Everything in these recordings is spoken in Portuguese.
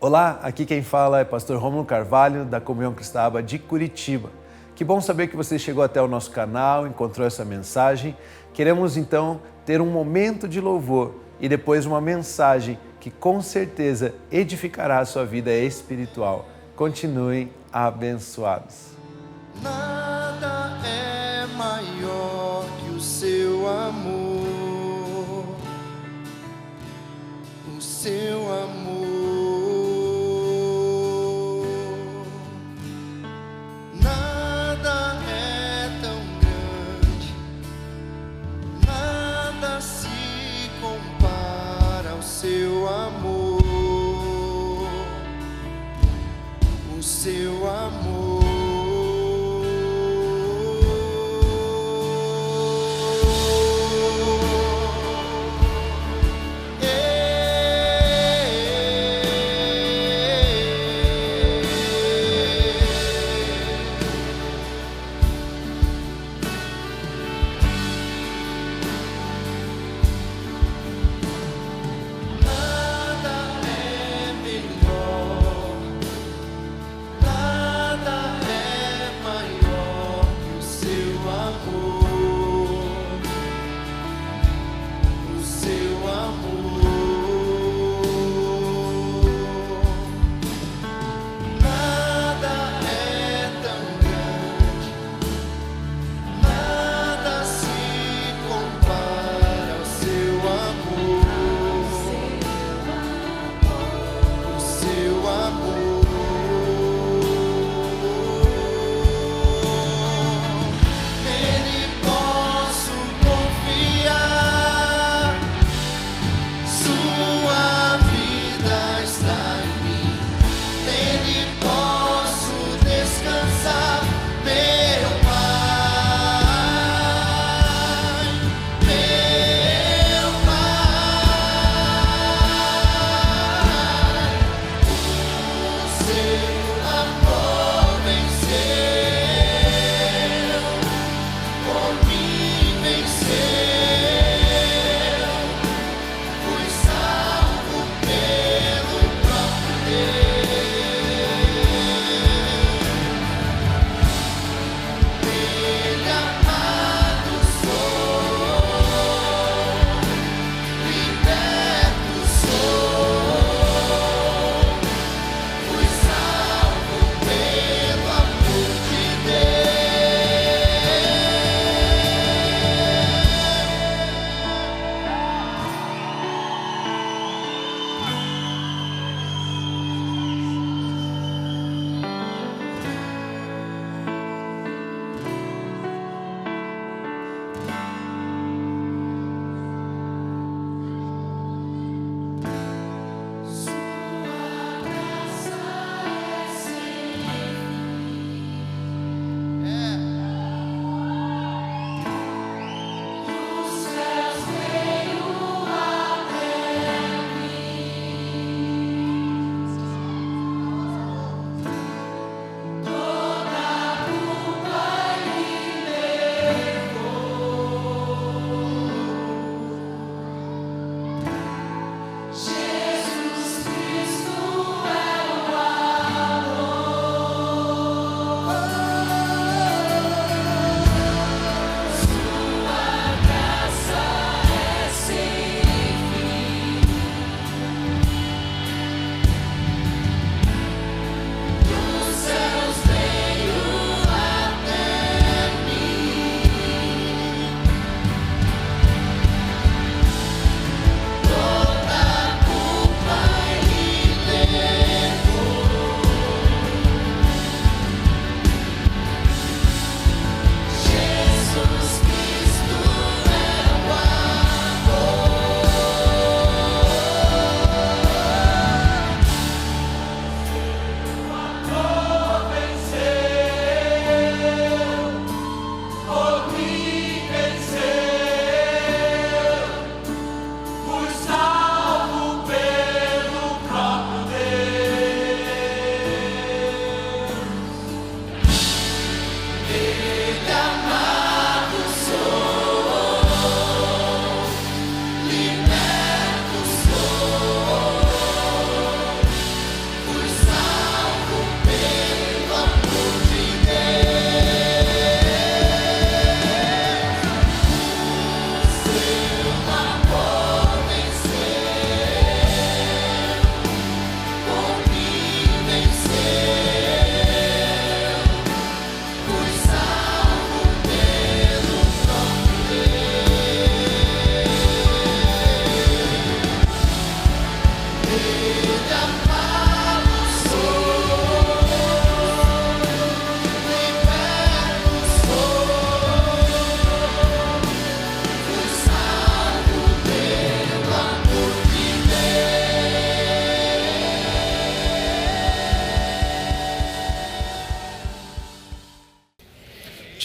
Olá, aqui quem fala é pastor Rômulo Carvalho, da Comunhão Cristã de Curitiba. Que bom saber que você chegou até o nosso canal, encontrou essa mensagem. Queremos então ter um momento de louvor e depois uma mensagem que com certeza edificará a sua vida espiritual. Continuem abençoados. Nada é maior que o seu amor, o seu amor. Nada é tão grande, nada se compara ao seu amor, o seu amor. Nada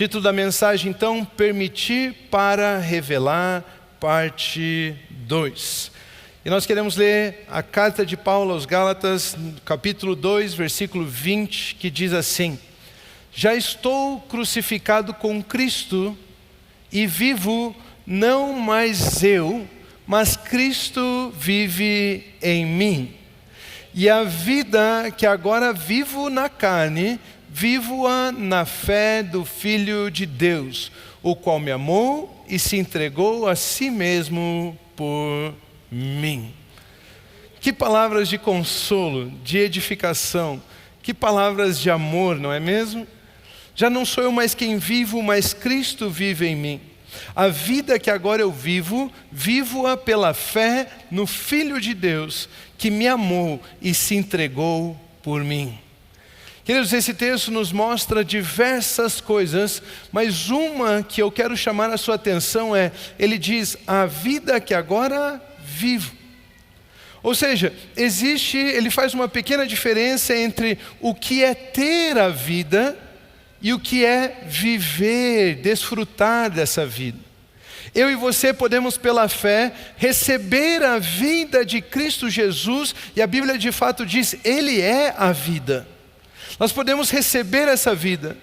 Título da mensagem, então, Permitir para Revelar, parte 2. E nós queremos ler a carta de Paulo aos Gálatas, capítulo 2, versículo 20, que diz assim: Já estou crucificado com Cristo e vivo não mais eu, mas Cristo vive em mim. E a vida que agora vivo na carne, vivo-a na fé do Filho de Deus, o qual me amou e se entregou a si mesmo por mim. Que palavras de consolo, de edificação, que palavras de amor, não é mesmo? Já não sou eu mais quem vivo, mas Cristo vive em mim. A vida que agora eu vivo, vivo-a pela fé no Filho de Deus, que me amou e se entregou por mim. Queridos, esse texto nos mostra diversas coisas, mas uma que eu quero chamar a sua atenção é, ele diz, a vida que agora vivo. Ou seja, ele faz uma pequena diferença entre o que é ter a vida e o que é viver, desfrutar dessa vida. Eu e você podemos, pela fé, receber a vida de Cristo Jesus, e a Bíblia de fato diz, Ele é a vida. Nós podemos receber essa vida,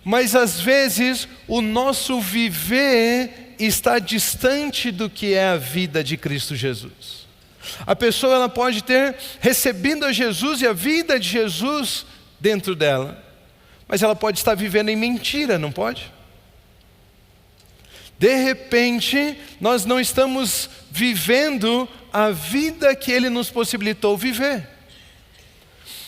mas às vezes o nosso viver está distante do que é a vida de Cristo Jesus. A pessoa ela pode ter recebido a Jesus e a vida de Jesus dentro dela, mas ela pode estar vivendo em mentira, não pode? De repente, nós não estamos vivendo a vida que Ele nos possibilitou viver.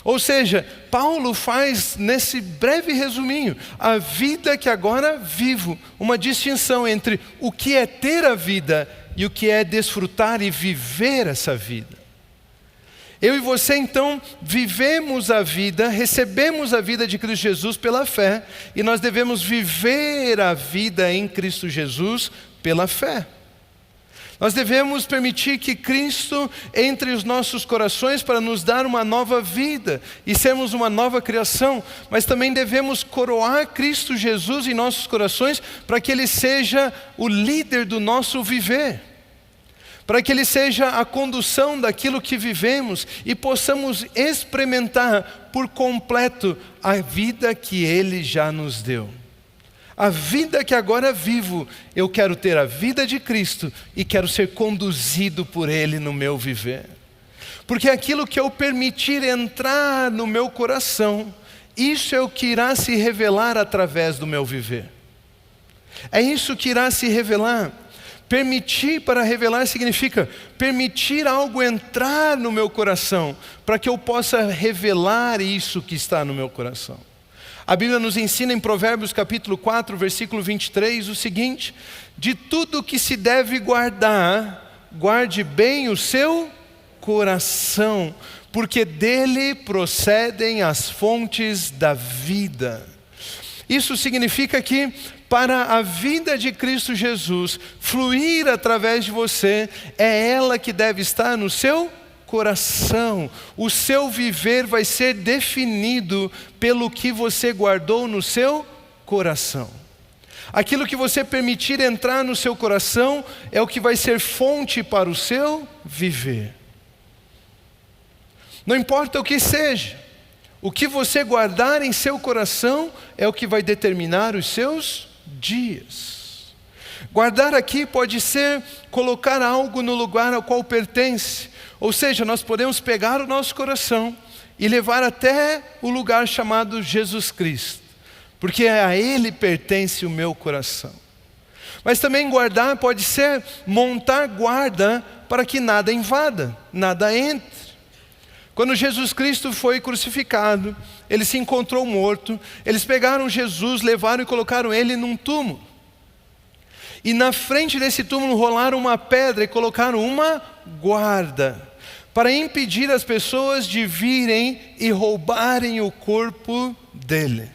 Ou seja, Paulo faz nesse breve resuminho, a vida que agora vivo, uma distinção entre o que é ter a vida e o que é desfrutar e viver essa vida. Eu e você então vivemos a vida, recebemos a vida de Cristo Jesus pela fé, e nós devemos viver a vida em Cristo Jesus pela fé. Nós devemos permitir que Cristo entre os nossos corações para nos dar uma nova vida e sermos uma nova criação, mas também devemos coroar Cristo Jesus em nossos corações para que Ele seja o líder do nosso viver, para que Ele seja a condução daquilo que vivemos e possamos experimentar por completo a vida que Ele já nos deu. A vida que agora vivo, eu quero ter a vida de Cristo e quero ser conduzido por Ele no meu viver. Porque aquilo que eu permitir entrar no meu coração, isso é o que irá se revelar através do meu viver. É isso que irá se revelar. Permitir para revelar significa permitir algo entrar no meu coração, para que eu possa revelar isso que está no meu coração. A Bíblia nos ensina em Provérbios capítulo 4, versículo 23, o seguinte: de tudo que se deve guardar, guarde bem o seu coração, porque dele procedem as fontes da vida. Isso significa que para a vida de Cristo Jesus fluir através de você, é ela que deve estar no seu coração. O seu viver vai ser definido pelo que você guardou no seu coração. Aquilo que você permitir entrar no seu coração é o que vai ser fonte para o seu viver. Não importa o que seja, o que você guardar em seu coração é o que vai determinar os seus dias. Guardar aqui pode ser colocar algo no lugar ao qual pertence. Ou seja, nós podemos pegar o nosso coração e levar até o lugar chamado Jesus Cristo, porque a Ele pertence o meu coração. Mas também guardar pode ser montar guarda para que nada invada, nada entre. Quando Jesus Cristo foi crucificado, Ele se encontrou morto, eles pegaram Jesus, levaram e colocaram Ele num túmulo. E na frente desse túmulo rolaram uma pedra e colocaram uma guarda, para impedir as pessoas de virem e roubarem o corpo dele.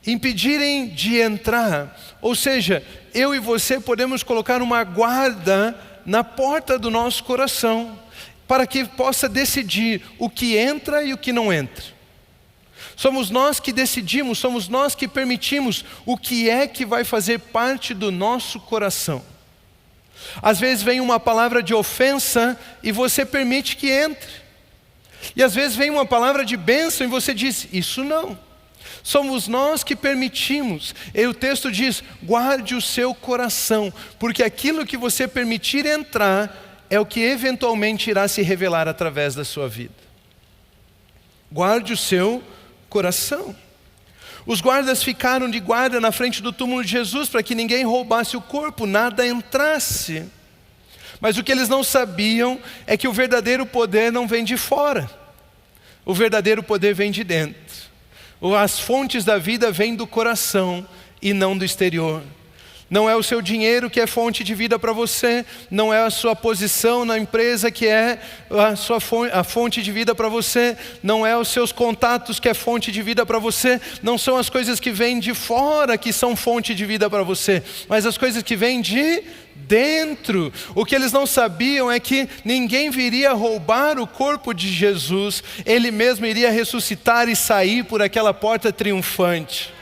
Impedirem de entrar. Ou seja, eu e você podemos colocar uma guarda na porta do nosso coração, para que possa decidir o que entra e o que não entra. Somos nós que decidimos, somos nós que permitimos o que é que vai fazer parte do nosso coração. Às vezes vem uma palavra de ofensa e você permite que entre. E às vezes vem uma palavra de bênção e você diz, isso não. Somos nós que permitimos. E o texto diz, guarde o seu coração, porque aquilo que você permitir entrar é o que eventualmente irá se revelar através da sua vida. Guarde o seu coração. Os guardas ficaram de guarda na frente do túmulo de Jesus para que ninguém roubasse o corpo, nada entrasse. Mas o que eles não sabiam é que o verdadeiro poder não vem de fora. O verdadeiro poder vem de dentro. As fontes da vida vêm do coração e não do exterior. Não é o seu dinheiro que é fonte de vida para você, não é a sua posição na empresa que é a fonte de vida para você, não é os seus contatos que é fonte de vida para você, não são as coisas que vêm de fora que são fonte de vida para você, mas as coisas que vêm de dentro. O que eles não sabiam é que ninguém viria roubar o corpo de Jesus, Ele mesmo iria ressuscitar e sair por aquela porta triunfante.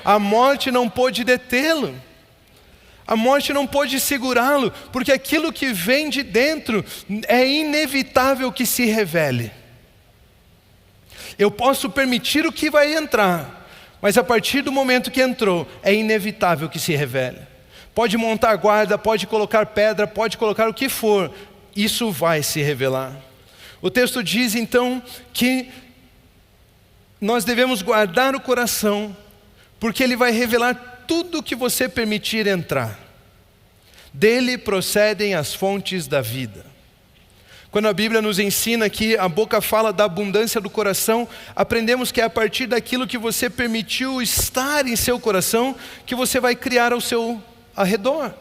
A morte não pôde detê-lo. A morte não pôde segurá-lo, porque aquilo que vem de dentro é inevitável que se revele. Eu posso permitir o que vai entrar, mas a partir do momento que entrou, é inevitável que se revele. Pode montar guarda, pode colocar pedra, pode colocar o que for, isso vai se revelar. O texto diz então que nós devemos guardar o coração, porque ele vai revelar tudo que você permitir entrar. Dele procedem as fontes da vida. Quando a Bíblia nos ensina que a boca fala da abundância do coração, aprendemos que é a partir daquilo que você permitiu estar em seu coração, que você vai criar ao seu redor,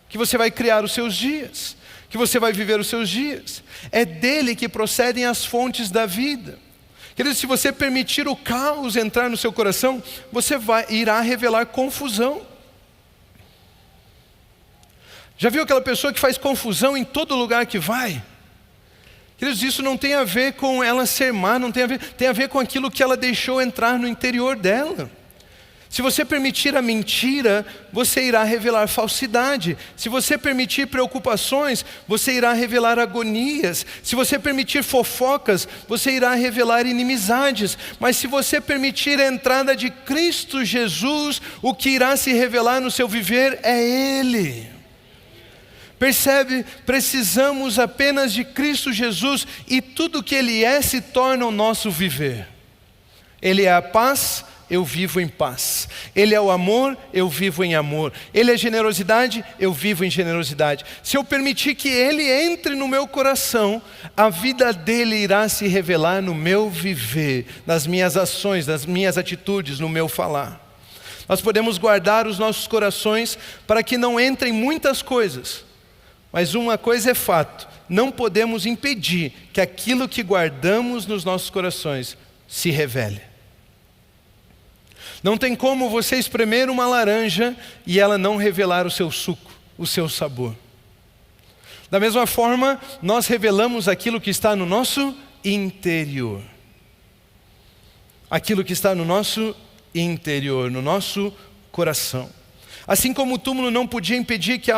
que você vai criar os seus dias, que você vai viver os seus dias. É dele que procedem as fontes da vida. Querido, se você permitir o caos entrar no seu coração, você irá revelar confusão. Já viu aquela pessoa que faz confusão em todo lugar que vai? Queridos, isso não tem a ver com ela ser má, não tem a ver com aquilo que ela deixou entrar no interior dela. Se você permitir a mentira, você irá revelar falsidade. Se você permitir preocupações, você irá revelar agonias. Se você permitir fofocas, você irá revelar inimizades. Mas se você permitir a entrada de Cristo Jesus, o que irá se revelar no seu viver é Ele. Percebe? Precisamos apenas de Cristo Jesus e tudo que Ele é se torna o nosso viver. Ele é a paz, eu vivo em paz. Ele é o amor, eu vivo em amor. Ele é generosidade, eu vivo em generosidade. Se eu permitir que Ele entre no meu coração, a vida dele irá se revelar no meu viver, nas minhas ações, nas minhas atitudes, no meu falar. Nós podemos guardar os nossos corações para que não entrem muitas coisas, mas uma coisa é fato: não podemos impedir que aquilo que guardamos nos nossos corações se revele. Não tem como você espremer uma laranja e ela não revelar o seu suco, o seu sabor. Da mesma forma, nós revelamos aquilo que está no nosso interior. Aquilo que está no nosso interior, no nosso coração. Assim como o túmulo não podia impedir que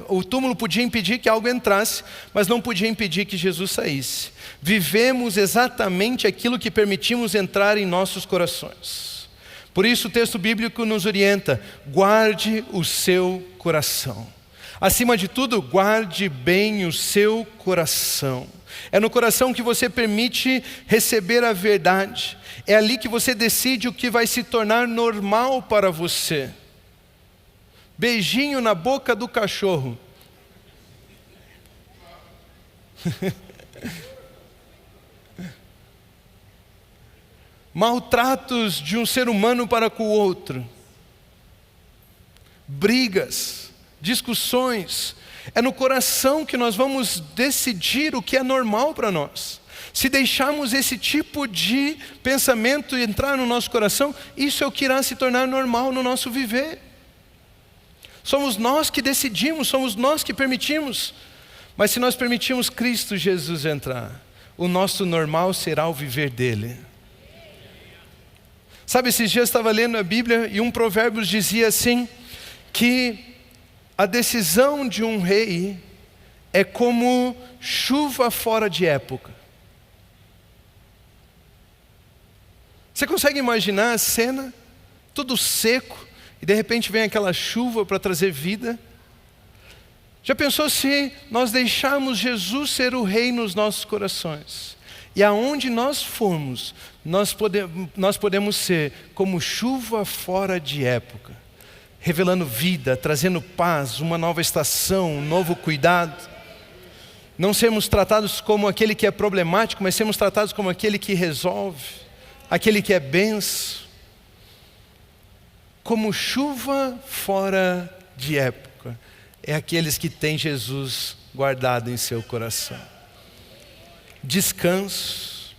o túmulo podia impedir que algo entrasse, mas não podia impedir que Jesus saísse. Vivemos exatamente aquilo que permitimos entrar em nossos corações. Por isso o texto bíblico nos orienta: guarde o seu coração. Acima de tudo, guarde bem o seu coração. É no coração que você permite receber a verdade. É ali que você decide o que vai se tornar normal para você. Beijinho na boca do cachorro. Maltratos de um ser humano para com o outro. Brigas, discussões. É no coração que nós vamos decidir o que é normal para nós. Se deixarmos esse tipo de pensamento entrar no nosso coração, isso é o que irá se tornar normal no nosso viver. Somos nós que decidimos, somos nós que permitimos. Mas se nós permitirmos Cristo Jesus entrar, o nosso normal será o viver dele. Sabe, esses dias eu estava lendo a Bíblia e um provérbio dizia assim, que a decisão de um rei é como chuva fora de época. Você consegue imaginar a cena? Tudo seco, e de repente vem aquela chuva para trazer vida? Já pensou se nós deixarmos Jesus ser o rei nos nossos corações? E aonde nós formos, nós podemos ser como chuva fora de época, revelando vida, trazendo paz, uma nova estação, um novo cuidado. Não sermos tratados como aquele que é problemático, mas sermos tratados como aquele que resolve, aquele que é benção. Como chuva fora de época, é aqueles que têm Jesus guardado em seu coração. Descanso.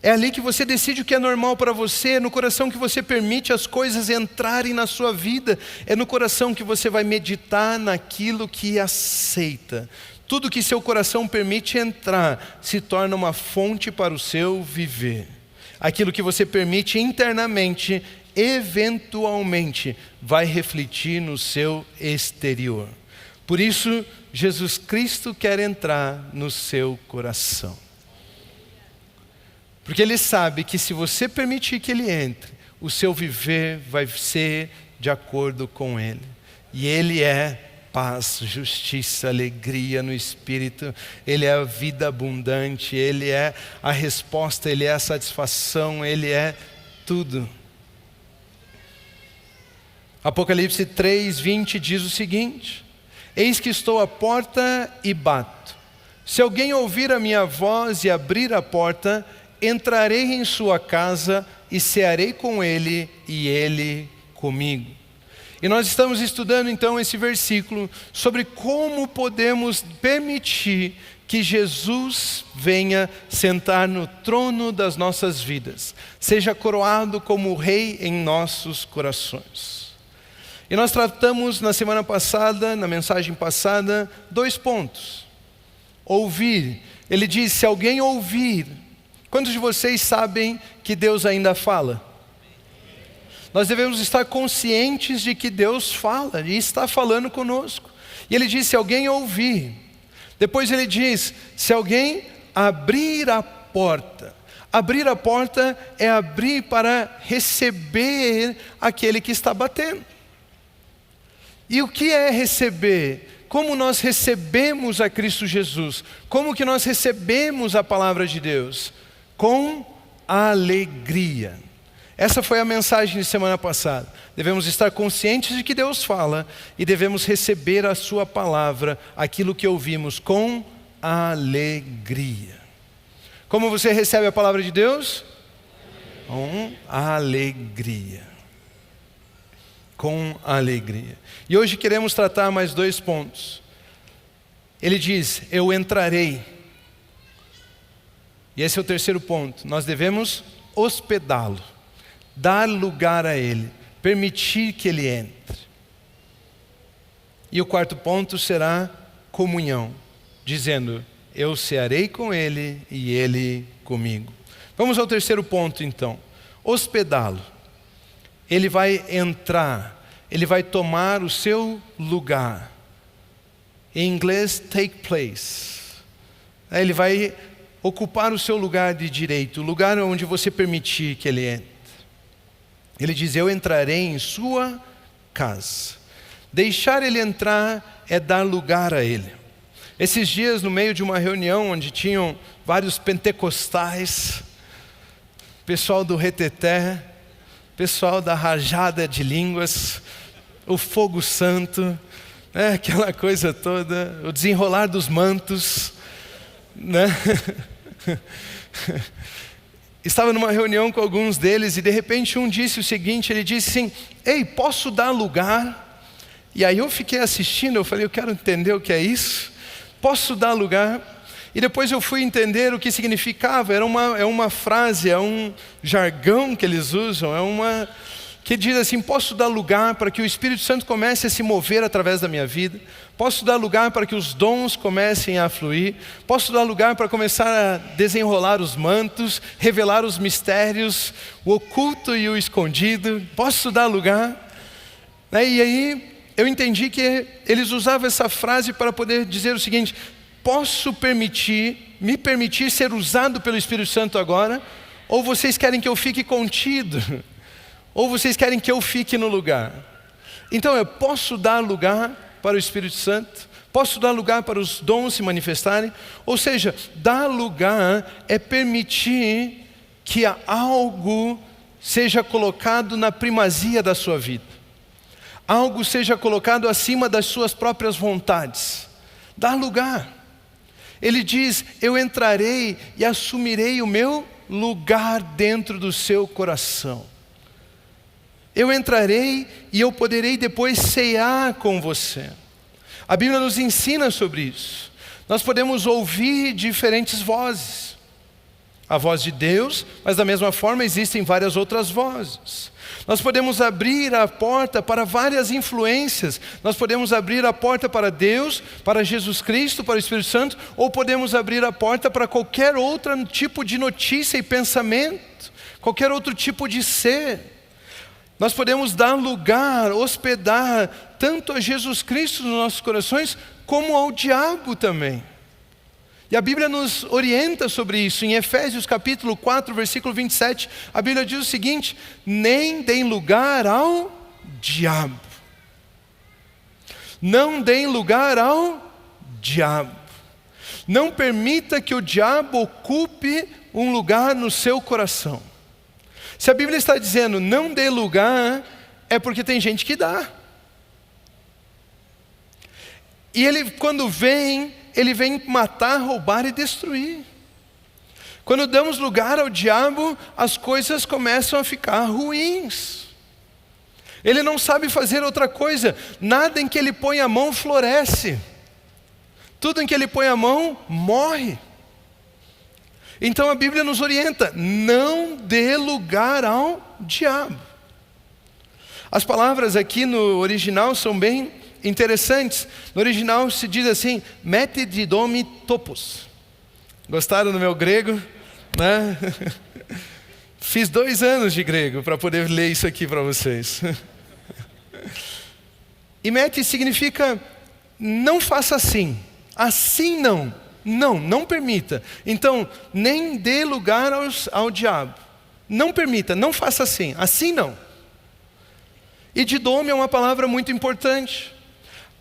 É ali que você decide o que é normal para você, é no coração que você permite as coisas entrarem na sua vida, é no coração que você vai meditar naquilo que aceita. Tudo que seu coração permite entrar se torna uma fonte para o seu viver. Aquilo que você permite internamente, eventualmente, vai refletir no seu exterior. Por isso, Jesus Cristo quer entrar no seu coração. Porque Ele sabe que se você permitir que Ele entre, o seu viver vai ser de acordo com Ele. E Ele é paz, justiça, alegria no Espírito. Ele é a vida abundante, Ele é a resposta, Ele é a satisfação, Ele é tudo. Apocalipse 3:20 diz o seguinte: eis que estou à porta e bato. Se alguém ouvir a minha voz e abrir a porta, entrarei em sua casa e cearei com ele e ele comigo. E nós estamos estudando então esse versículo sobre como podemos permitir que Jesus venha sentar no trono das nossas vidas, seja coroado como rei em nossos corações. E nós tratamos na semana passada, na mensagem passada, 2 pontos. Ouvir. Ele diz, se alguém ouvir. Quantos de vocês sabem que Deus ainda fala? Nós devemos estar conscientes de que Deus fala e está falando conosco. E Ele diz, se alguém ouvir. Depois Ele diz, se alguém abrir a porta. Abrir a porta é abrir para receber aquele que está batendo. E o que é receber? Como nós recebemos a Cristo Jesus? Como que nós recebemos a palavra de Deus? Com alegria. Essa foi a mensagem de semana passada. Devemos estar conscientes de que Deus fala e devemos receber a sua palavra, aquilo que ouvimos, com alegria. Como você recebe a palavra de Deus? Com alegria. Com alegria. E hoje queremos tratar mais 2 pontos. Ele diz, eu entrarei. E esse é o 3º ponto. Nós devemos hospedá-lo, dar lugar a Ele, permitir que Ele entre. E o 4º ponto será comunhão, dizendo, eu cearei com Ele e Ele comigo. Vamos ao 3º ponto então, hospedá-lo. Ele vai entrar, Ele vai tomar o seu lugar. Em inglês, take place. Ele vai ocupar o seu lugar de direito, o lugar onde você permitir que Ele entre. Ele diz, eu entrarei em sua casa. Deixar Ele entrar é dar lugar a Ele. Esses dias, no meio de uma reunião onde tinham vários pentecostais, pessoal do reteté, pessoal da rajada de línguas, o fogo santo, aquela coisa toda, o desenrolar dos mantos, né? Estava numa reunião com alguns deles e de repente um disse o seguinte, ele disse assim, ei, posso dar lugar? E aí eu fiquei assistindo, eu falei, eu quero entender o que é isso, posso dar lugar? E depois eu fui entender o que significava, é uma frase, é um jargão que eles usam, que diz assim: posso dar lugar para que o Espírito Santo comece a se mover através da minha vida, posso dar lugar para que os dons comecem a fluir, posso dar lugar para começar a desenrolar os mantos, revelar os mistérios, o oculto e o escondido, posso dar lugar. E aí eu entendi que eles usavam essa frase para poder dizer o seguinte: posso me permitir ser usado pelo Espírito Santo agora, ou vocês querem que eu fique contido? Ou vocês querem que eu fique no lugar? Então eu posso dar lugar para o Espírito Santo, posso dar lugar para os dons se manifestarem. Ou seja, dar lugar é permitir que algo seja colocado na primazia da sua vida, algo seja colocado acima das suas próprias vontades. Dar lugar. Ele diz: eu entrarei e assumirei o meu lugar dentro do seu coração. Eu entrarei e eu poderei depois cear com você. A Bíblia nos ensina sobre isso. Nós podemos ouvir diferentes vozes. A voz de Deus, mas da mesma forma existem várias outras vozes. Nós podemos abrir a porta para várias influências. Nós podemos abrir a porta para Deus, para Jesus Cristo, para o Espírito Santo, ou podemos abrir a porta para qualquer outro tipo de notícia e pensamento, qualquer outro tipo de ser. Nós podemos dar lugar, hospedar tanto a Jesus Cristo nos nossos corações, como ao diabo também. E a Bíblia nos orienta sobre isso. Em Efésios capítulo 4, versículo 27, a Bíblia diz o seguinte: nem deem lugar ao diabo. Não deem lugar ao diabo. Não permita que o diabo ocupe um lugar no seu coração. Se a Bíblia está dizendo não dê lugar, é porque tem gente que dá. E ele, quando vem, ele vem matar, roubar e destruir. Quando damos lugar ao diabo, as coisas começam a ficar ruins. Ele não sabe fazer outra coisa. Nada em que ele põe a mão floresce. Tudo em que ele põe a mão morre. Então a Bíblia nos orienta: não dê lugar ao diabo. As palavras aqui no original são bem interessantes. No original se diz assim: mete didomi topos. Gostaram do meu grego? Né? Fiz 2 anos de grego para poder ler isso aqui para vocês. E mete significa: não faça assim, assim não. Não permita. Então, nem dê lugar ao diabo. Não permita, não faça assim não. E didome é uma palavra muito importante.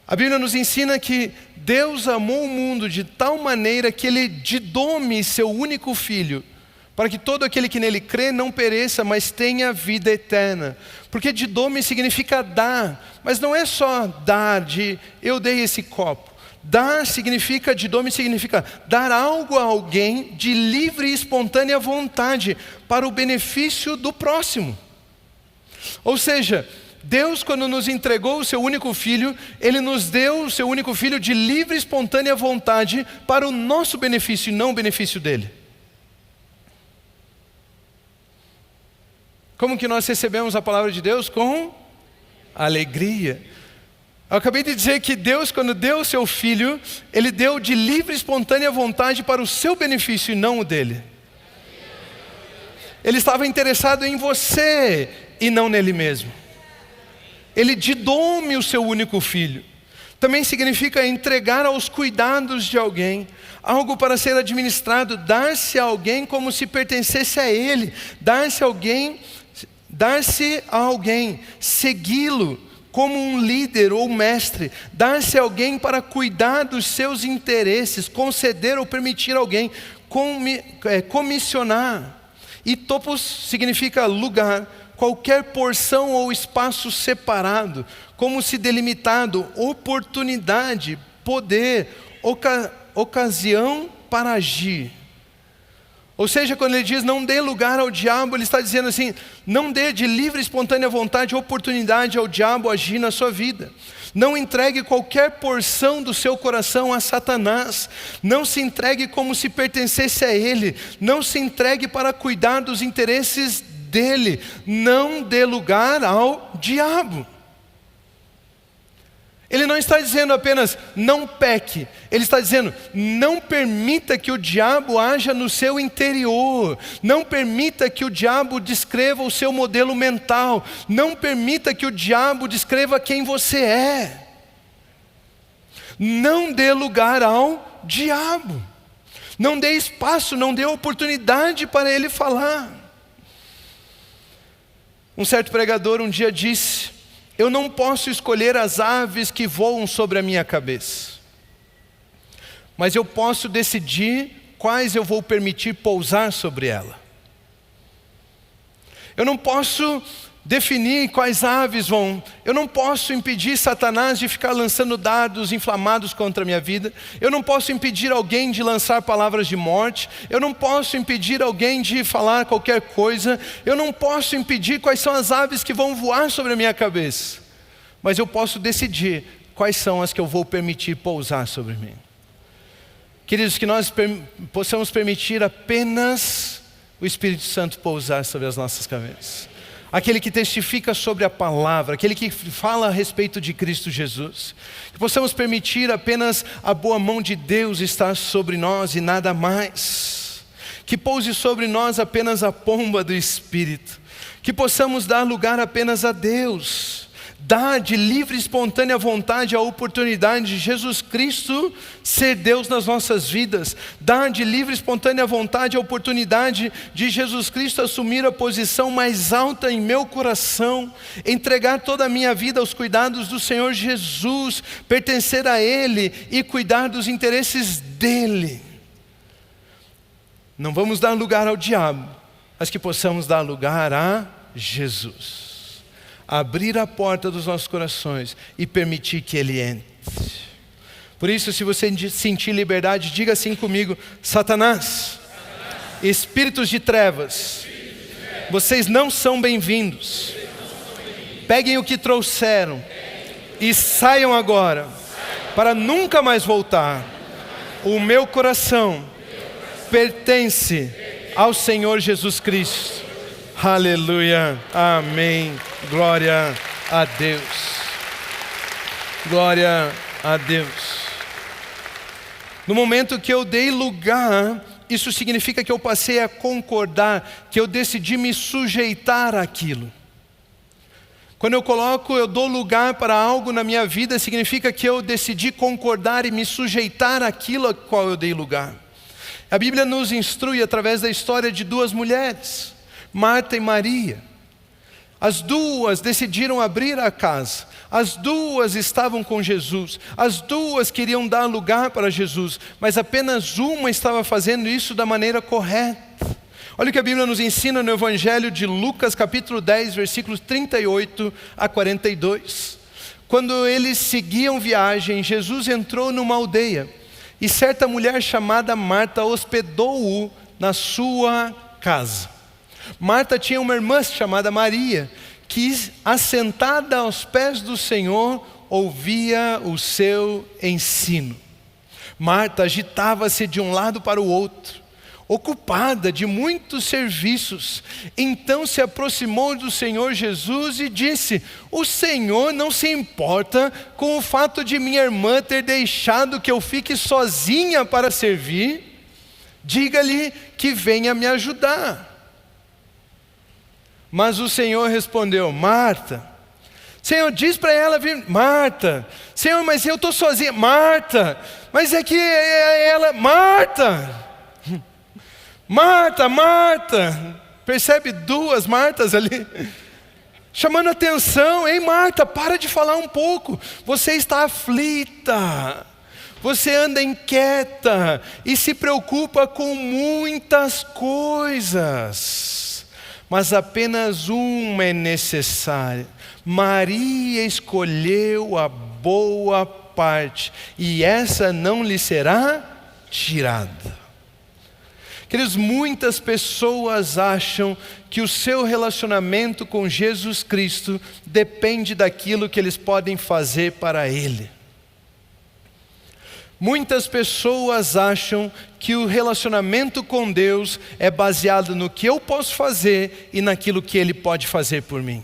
A Bíblia nos ensina que Deus amou o mundo de tal maneira que Ele didome seu único Filho, para que todo aquele que nele crê não pereça, mas tenha vida eterna. Porque didome significa dar, mas não é só dar de eu dei esse copo. Dar significa, didome significa dar algo a alguém de livre e espontânea vontade para o benefício do próximo. Ou seja, Deus, quando nos entregou o seu único Filho, Ele nos deu o seu único Filho de livre e espontânea vontade para o nosso benefício e não o benefício dele. Como que nós recebemos a palavra de Deus? Com alegria. Eu acabei de dizer que Deus, quando deu o seu Filho, Ele deu de livre e espontânea vontade para o seu benefício e não o dele. Ele estava interessado em você e não nele mesmo. Ele didome o seu único Filho. Também significa entregar aos cuidados de alguém, algo para ser administrado, dar-se a alguém como se pertencesse a Ele, dar-se a alguém, segui-lo como um líder ou mestre, dar-se a alguém para cuidar dos seus interesses, conceder ou permitir alguém, comissionar. E topos significa lugar, qualquer porção ou espaço separado, como se delimitado, oportunidade, poder, ocasião para agir. Ou seja, quando ele diz não dê lugar ao diabo, ele está dizendo assim: não dê de livre e espontânea vontade oportunidade ao diabo agir na sua vida. Não entregue qualquer porção do seu coração a Satanás. Não se entregue como se pertencesse a ele. Não se entregue para cuidar dos interesses dele. Não dê lugar ao diabo. Ele não está dizendo apenas não peque. Ele está dizendo não permita que o diabo haja no seu interior. Não permita que o diabo descreva o seu modelo mental. Não permita que o diabo descreva quem você é. Não dê lugar ao diabo. Não dê espaço, não dê oportunidade para ele falar. Um certo pregador um dia disse: eu não posso escolher as aves que voam sobre a minha cabeça, mas eu posso decidir quais eu vou permitir pousar sobre ela. Eu não posso definir quais aves vão. Eu não posso impedir Satanás de ficar lançando dardos inflamados contra a minha vida. Eu não posso impedir alguém de lançar palavras de morte. Eu não posso impedir alguém de falar qualquer coisa. Eu não posso impedir quais são as aves que vão voar sobre a minha cabeça. Mas eu posso decidir quais são as que eu vou permitir pousar sobre mim. Queridos, que nós possamos permitir apenas o Espírito Santo pousar sobre as nossas cabeças. Aquele que testifica sobre a palavra, aquele que fala a respeito de Cristo Jesus. Que possamos permitir apenas a boa mão de Deus estar sobre nós e nada mais. Que pouse sobre nós apenas a pomba do Espírito. Que possamos dar lugar apenas a Deus. Dá de livre e espontânea vontade a oportunidade de Jesus Cristo ser Deus nas nossas vidas. Dá de livre e espontânea vontade a oportunidade de Jesus Cristo assumir a posição mais alta em meu coração. Entregar toda a minha vida aos cuidados do Senhor Jesus. Pertencer a Ele e cuidar dos interesses dEle. Não vamos dar lugar ao diabo, mas que possamos dar lugar a Jesus. Abrir a porta dos nossos corações e permitir que Ele entre. Por isso, se você sentir liberdade, diga assim comigo: Satanás, espíritos de trevas, vocês não são bem-vindos. Peguem o que trouxeram e saiam agora, para nunca mais voltar. O meu coração pertence ao Senhor Jesus Cristo. Aleluia, amém, glória a Deus, glória a Deus. No momento que eu dei lugar, isso significa que eu passei a concordar, que eu decidi me sujeitar àquilo. Quando eu dou lugar para algo na minha vida, significa que eu decidi concordar e me sujeitar àquilo a qual eu dei lugar. A Bíblia nos instrui através da história de duas mulheres, Marta e Maria. As duas decidiram abrir a casa. As duas estavam com Jesus. As duas queriam dar lugar para Jesus. Mas apenas uma estava fazendo isso da maneira correta. Olha o que a Bíblia nos ensina no Evangelho de Lucas, capítulo 10, versículos 38 a 42. Quando eles seguiam viagem, Jesus entrou numa aldeia. E certa mulher chamada Marta hospedou-o na sua casa. Marta tinha uma irmã chamada Maria, que assentada aos pés do Senhor, ouvia o seu ensino. Marta agitava-se de um lado para o outro, ocupada de muitos serviços. Então se aproximou do Senhor Jesus e disse: o Senhor não se importa com o fato de minha irmã ter deixado que eu fique sozinha para servir? Diga-lhe que venha me ajudar. Mas o Senhor respondeu: Marta, Senhor, diz para ela vir. Marta, Senhor, mas eu estou sozinha. Marta, mas é que ela. Marta, Marta, Marta. Percebe duas Martas ali? Chamando atenção. Ei, Marta, para de falar um pouco. Você está aflita. Você anda inquieta e se preocupa com muitas coisas. Mas apenas uma é necessária. Maria escolheu a boa parte, e essa não lhe será tirada. Queridos, muitas pessoas acham que o seu relacionamento com Jesus Cristo depende daquilo que eles podem fazer para Ele. Muitas pessoas acham que o relacionamento com Deus é baseado no que eu posso fazer e naquilo que Ele pode fazer por mim.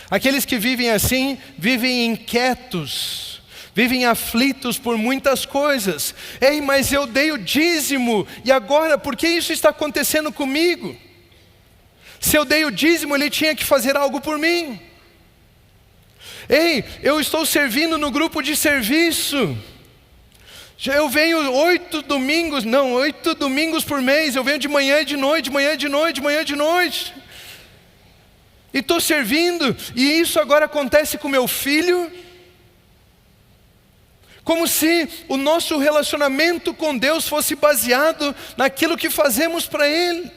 Aqueles que vivem assim, vivem inquietos, vivem aflitos por muitas coisas. Ei, mas eu dei o dízimo, e agora por que isso está acontecendo comigo? Se eu dei o dízimo, Ele tinha que fazer algo por mim. Ei, eu estou servindo no grupo de serviço. Eu venho 8 domingos por mês. Eu venho de manhã e de noite, de manhã e de noite, de manhã e de noite. E estou servindo. E isso agora acontece com meu filho. Como se o nosso relacionamento com Deus fosse baseado naquilo que fazemos para Ele.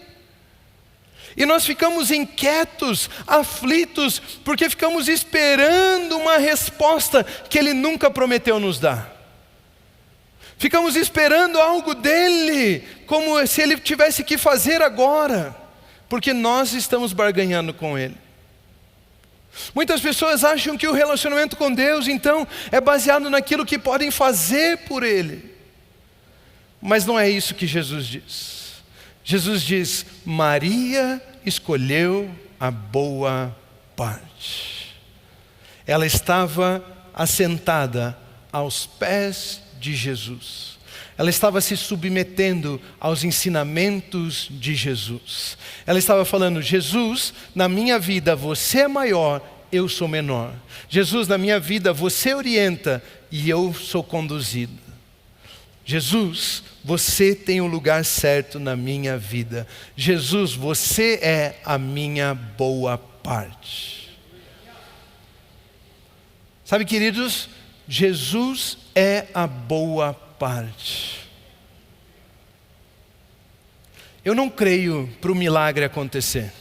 E nós ficamos inquietos, aflitos, porque ficamos esperando uma resposta que Ele nunca prometeu nos dar. Ficamos esperando algo dEle, como se Ele tivesse que fazer agora, porque nós estamos barganhando com Ele. Muitas pessoas acham que o relacionamento com Deus, então, é baseado naquilo que podem fazer por Ele. Mas não é isso que Jesus diz. Jesus diz: Maria escolheu a boa parte. Ela estava assentada aos pés de Jesus. Ela estava se submetendo aos ensinamentos de Jesus. Ela estava falando: Jesus, na minha vida você é maior, eu sou menor. Jesus, na minha vida você orienta e eu sou conduzido. Jesus, você tem o lugar certo na minha vida. Jesus, você é a minha boa parte. Sabe, queridos, Jesus é a boa parte. Eu não creio para o milagre acontecer.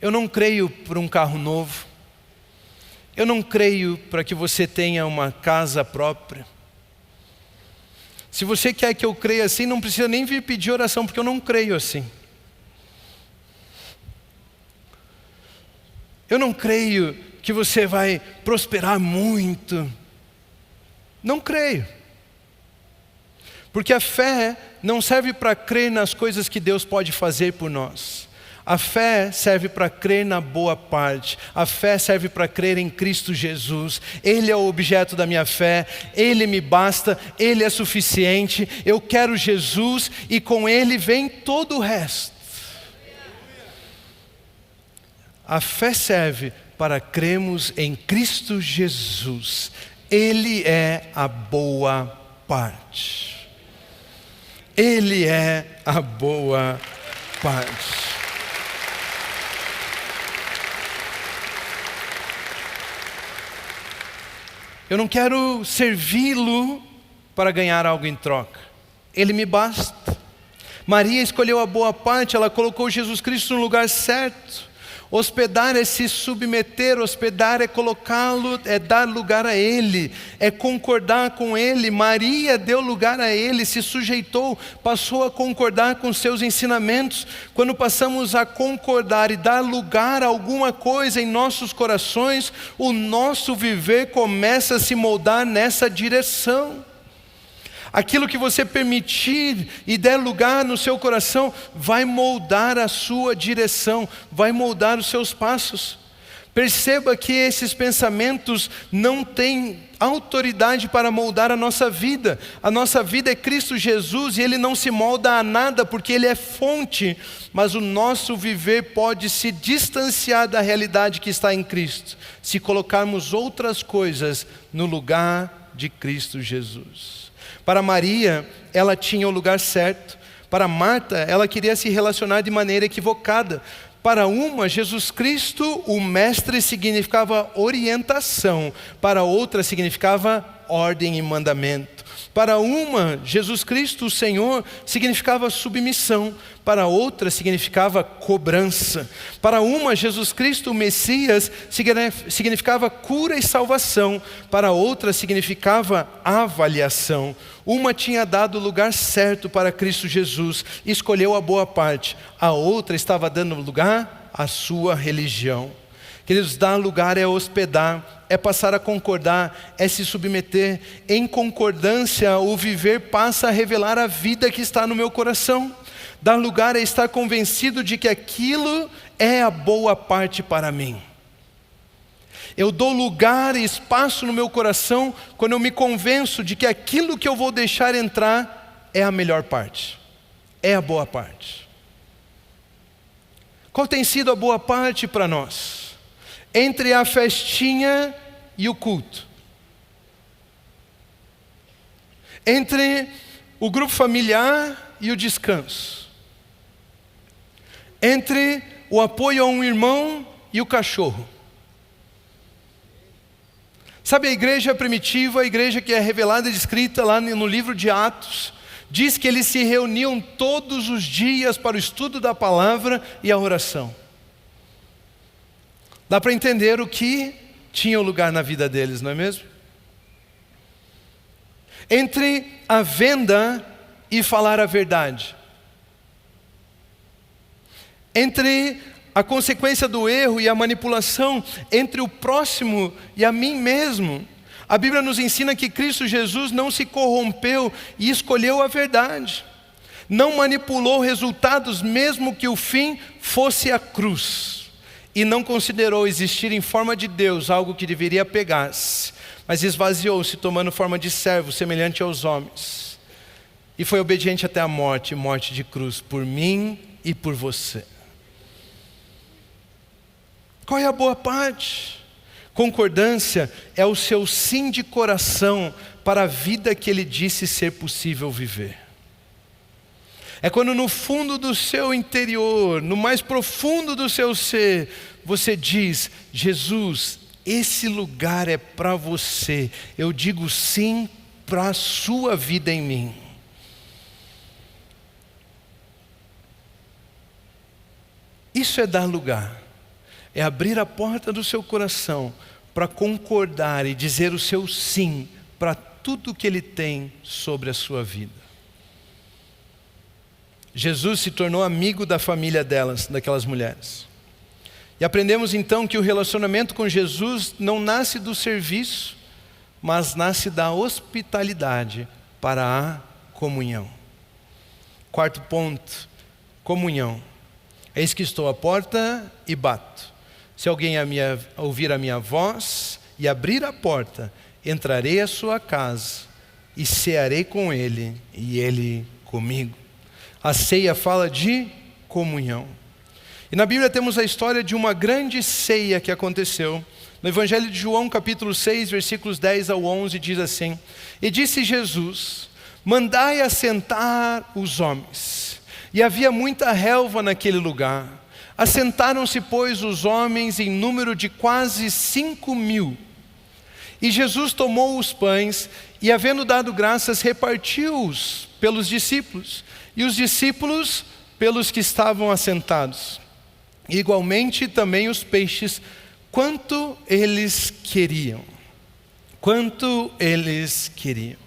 Eu não creio para um carro novo. Eu não creio para que você tenha uma casa própria. Se você quer que eu creia assim, não precisa nem vir pedir oração, porque eu não creio assim. Eu não creio que você vai prosperar muito. Não creio. Porque a fé não serve para crer nas coisas que Deus pode fazer por nós. A fé serve para crer na boa parte. A fé serve para crer em Cristo Jesus. Ele é o objeto da minha fé. Ele me basta. Ele é suficiente. Eu quero Jesus e com Ele vem todo o resto. A fé serve para crermos em Cristo Jesus. Ele é a boa parte. Ele é a boa parte. Eu não quero servi-lo para ganhar algo em troca. Ele me basta. Maria escolheu a boa parte, ela colocou Jesus Cristo no lugar certo. Hospedar é se submeter, hospedar é colocá-lo, é dar lugar a Ele, é concordar com Ele. Maria deu lugar a Ele, se sujeitou, passou a concordar com seus ensinamentos. Quando passamos a concordar e dar lugar a alguma coisa em nossos corações, o nosso viver começa a se moldar nessa direção. Aquilo que você permitir e der lugar no seu coração vai moldar a sua direção, vai moldar os seus passos. Perceba que esses pensamentos não têm autoridade para moldar a nossa vida. A nossa vida é Cristo Jesus e Ele não se molda a nada porque Ele é fonte. Mas o nosso viver pode se distanciar da realidade que está em Cristo, se colocarmos outras coisas no lugar de Cristo Jesus. Para Maria, ela tinha o lugar certo. Para Marta, ela queria se relacionar de maneira equivocada. Para uma, Jesus Cristo, o Mestre, significava orientação. Para outra, significava ordem e mandamento. Para uma, Jesus Cristo, o Senhor, significava submissão. Para outra, significava cobrança. Para uma, Jesus Cristo, o Messias, significava cura e salvação. Para outra, significava avaliação. Uma tinha dado o lugar certo para Cristo Jesus, escolheu a boa parte. A outra estava dando lugar à sua religião. Queridos, dar lugar é hospedar, é passar a concordar, é se submeter. Em concordância, o viver passa a revelar a vida que está no meu coração. Dar lugar é estar convencido de que aquilo é a boa parte para mim. Eu dou lugar e espaço no meu coração quando eu me convenço de que aquilo que eu vou deixar entrar é a melhor parte, é a boa parte. Qual tem sido a boa parte para nós? Entre a festinha e o culto. Entre o grupo familiar e o descanso. Entre o apoio a um irmão e o cachorro. Sabe, a igreja primitiva, a igreja que é revelada e descrita lá no livro de Atos, diz que eles se reuniam todos os dias para o estudo da palavra e a oração. Dá para entender o que tinha lugar na vida deles, não é mesmo? Entre a venda e falar a verdade. Entre a consequência do erro e a manipulação, entre o próximo e a mim mesmo. A Bíblia nos ensina que Cristo Jesus não se corrompeu e escolheu a verdade. Não manipulou resultados, mesmo que o fim fosse a cruz. E não considerou existir em forma de Deus algo que deveria pegar-se, mas esvaziou-se, tomando forma de servo, semelhante aos homens. E foi obediente até a morte, morte de cruz, por mim e por você. Qual é a boa parte? Concordância é o seu sim de coração para a vida que Ele disse ser possível viver. É quando no fundo do seu interior, no mais profundo do seu ser, você diz: Jesus, esse lugar é para você. Eu digo sim para a sua vida em mim. Isso é dar lugar. É abrir a porta do seu coração para concordar e dizer o seu sim para tudo que Ele tem sobre a sua vida. Jesus se tornou amigo da família daquelas mulheres. E aprendemos então que o relacionamento com Jesus não nasce do serviço, mas nasce da hospitalidade para a comunhão. Quarto ponto, comunhão. Eis que estou à porta e bato. Se alguém ouvir a minha voz e abrir a porta, entrarei à sua casa e cearei com ele e ele comigo. A ceia fala de comunhão. E na Bíblia temos a história de uma grande ceia que aconteceu. No Evangelho de João, capítulo 6, versículos 10 ao 11, diz assim: E disse Jesus: Mandai assentar os homens. E havia muita relva naquele lugar. Assentaram-se, pois, os homens em número de quase 5.000. E Jesus tomou os pães e, havendo dado graças, repartiu-os pelos discípulos. E os discípulos pelos que estavam assentados. Igualmente também os peixes, quanto eles queriam. Quanto eles queriam.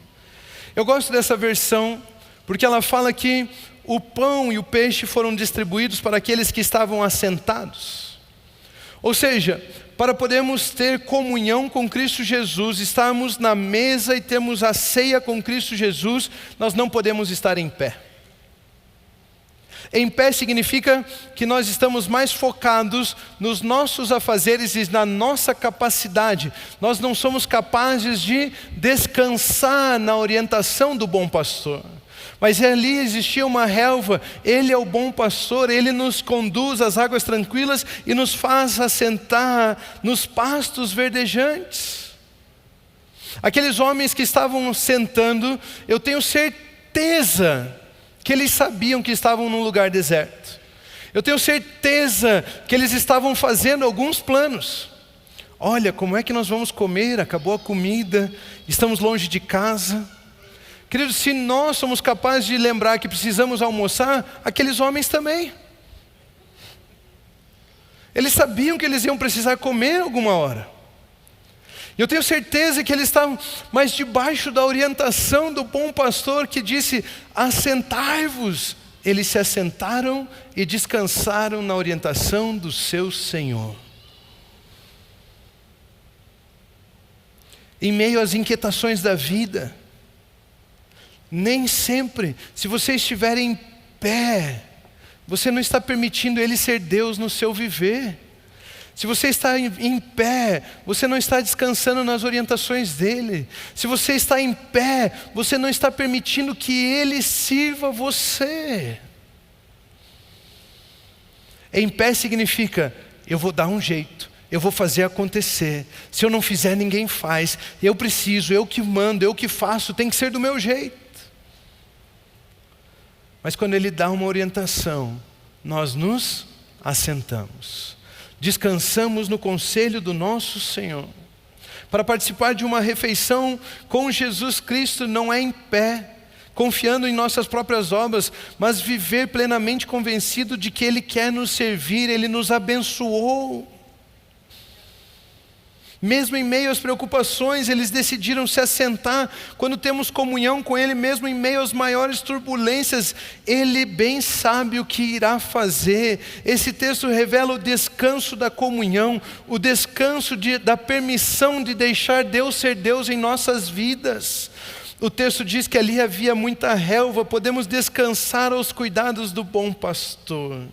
Eu gosto dessa versão porque ela fala que o pão e o peixe foram distribuídos para aqueles que estavam assentados. Ou seja, para podermos ter comunhão com Cristo Jesus, estarmos na mesa e termos a ceia com Cristo Jesus, nós não podemos estar em pé. Em pé significa que nós estamos mais focados nos nossos afazeres e na nossa capacidade. Nós não somos capazes de descansar na orientação do bom pastor. Mas ali existia uma relva, Ele é o bom pastor, Ele nos conduz às águas tranquilas e nos faz assentar nos pastos verdejantes. Aqueles homens que estavam sentando, eu tenho certeza que eles sabiam que estavam num lugar deserto. Eu tenho certeza que eles estavam fazendo alguns planos. Olha, como é que nós vamos comer? Acabou a comida, estamos longe de casa. Queridos, se nós somos capazes de lembrar que precisamos almoçar, aqueles homens também. Eles sabiam que eles iam precisar comer alguma hora. Eu tenho certeza que eles estavam, mas debaixo da orientação do bom pastor que disse: assentai-vos. Eles se assentaram e descansaram na orientação do seu Senhor. em meio às inquietações da vida. Nem sempre, se você estiver em pé, você não está permitindo Ele ser Deus no seu viver. Se você está em pé, você não está descansando nas orientações dEle. Se você está em pé, você não está permitindo que Ele sirva você. Em pé significa, eu vou dar um jeito, eu vou fazer acontecer. Se eu não fizer, ninguém faz. Eu preciso, eu que mando, eu que faço, tem que ser do meu jeito. Mas quando Ele dá uma orientação, nós nos assentamos. Descansamos no conselho do nosso Senhor. Para participar de uma refeição com Jesus Cristo não é em pé, confiando em nossas próprias obras, mas viver plenamente convencido de que Ele quer nos servir, Ele nos abençoou. Mesmo em meio às preocupações, eles decidiram se assentar. Quando temos comunhão com Ele, mesmo em meio às maiores turbulências, Ele bem sabe o que irá fazer. Esse texto revela o descanso da comunhão, o descanso da permissão de deixar Deus ser Deus em nossas vidas. O texto diz que ali havia muita relva, podemos descansar aos cuidados do bom pastor.